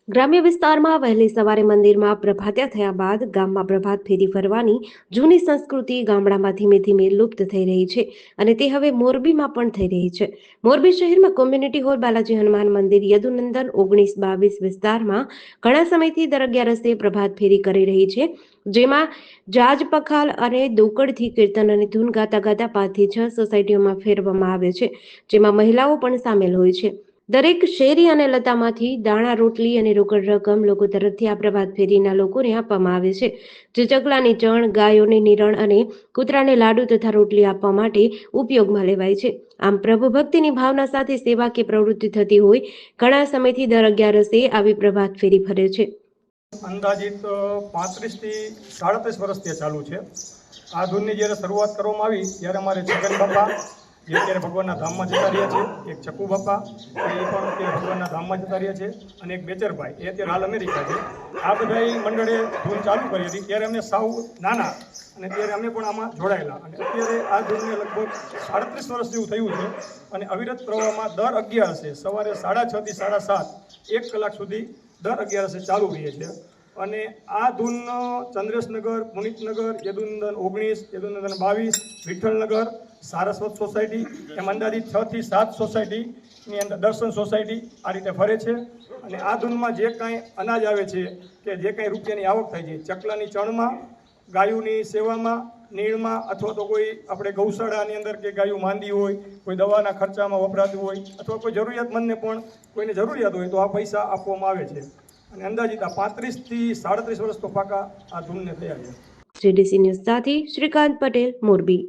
ગ્રામ્ય વિસ્તારમાં વહેલી સવારે મંદિરમાં પ્રભાત્યા થયા બાદ ગામમાં પ્રભાત ફેરી ફરવાની જૂની સંસ્કૃતિ ગામડામાં ધીમે ધીમે લુપ્ત થઈ રહી છે અને તે હવે મોરબીમાં પણ થઈ રહી છે. મોરબી શહેરમાં કોમ્યુનિટી હોલ બાલાજી હનુમાન મંદિર યદુનંદન 1922 વિસ્તારમાં ઘણા સમયથી દર 11 પ્રભાત ફેરી કરી રહી છે, જેમાં જાજ પખાલ અને દોકડથી કીર્તન અને ધૂન ગાતા ગાતા 5 થી 6 સોસાયટીઓમાં ફેરવવામાં આવે છે, જેમાં મહિલાઓ પણ સામેલ હોય છે. દરેક શેરી અને લતામાંથી દાણા રોટલી અને રોકડ રકમ લોકો તરફથી આ પ્રભાત ફેરીના લોકોને આપવામાં આવે છે, જે ચકલાની ચણ, ગાયોને નિરણ અને કૂતરાને લાડુ તથા રોટલી આપવા માટે ઉપયોગમાં લેવાય છે. આમ પ્રભુ ભક્તિની ભાવના સાથે સેવાકીય પ્રવૃત્તિ થતી હોય ઘણા સમયથી દર 11 આવી પ્રભાત ફેરી ફરે છે. અંદાજિત 35 થી 37 વર્ષથી ચાલુ છે. આ ધૂનની જ્યારે શરૂઆત કરવામાં આવી ત્યારે અમારે છગન બાપા જે અત્યારે ભગવાનના ધામમાં જતા રહ્યા છે, એક ચકુ બાપા એ પણ અત્યારે ભગવાનના ધામમાં જતા રહ્યા છે, અને એક બેચરભાઈ એ અત્યારે હાલ અમેરિકા છે. આ બધા મંડળે ધૂન ચાલુ કરી હતી ત્યારે અમે સાવ નાના અને ત્યારે અમે પણ આમાં જોડાયેલા, અને અત્યારે આ ધૂનને લગભગ 37 વર્ષ જેવું થયું છે અને અવિરત પ્રવાહમાં દર 11 સવારે 6:30 થી 7:30 1 કલાક સુધી દર 11 ચાલુ રહીએ છીએ. અને આ ધૂન ચંદ્રેશનગર, પુનિતનગર, યદુનંદન 19, યદુનંદન 22, વિઠ્ઠલનગર, સારસ્વત સોસાયટી એમ અંદાજિત 6 થી 7 સોસાયટીની અંદર દર્શન સોસાયટી આ રીતે ફરે છે. અને આ ધૂનમાં જે કાંઈ અનાજ આવે છે કે જે કાંઈ રૂપિયાની આવક થાય છે, ચકલાની ચણમાં, ગાયોની સેવામાં, નીણમાં, અથવા તો કોઈ આપણે ગૌશાળાની અંદર કે ગાયો માંદી હોય, કોઈ દવાના ખર્ચામાં વપરાતું હોય, અથવા કોઈ જરૂરિયાતમંદને પણ કોઈને જરૂરિયાત હોય તો આ પૈસા આપવામાં આવે છે. અને અંદાજિત 35 થી 37 વર્ષ તો પાકા આ ધૂનને થયા છે. GDC ન્યૂઝ સાથે શ્રીકાંત પટેલ, મોરબી.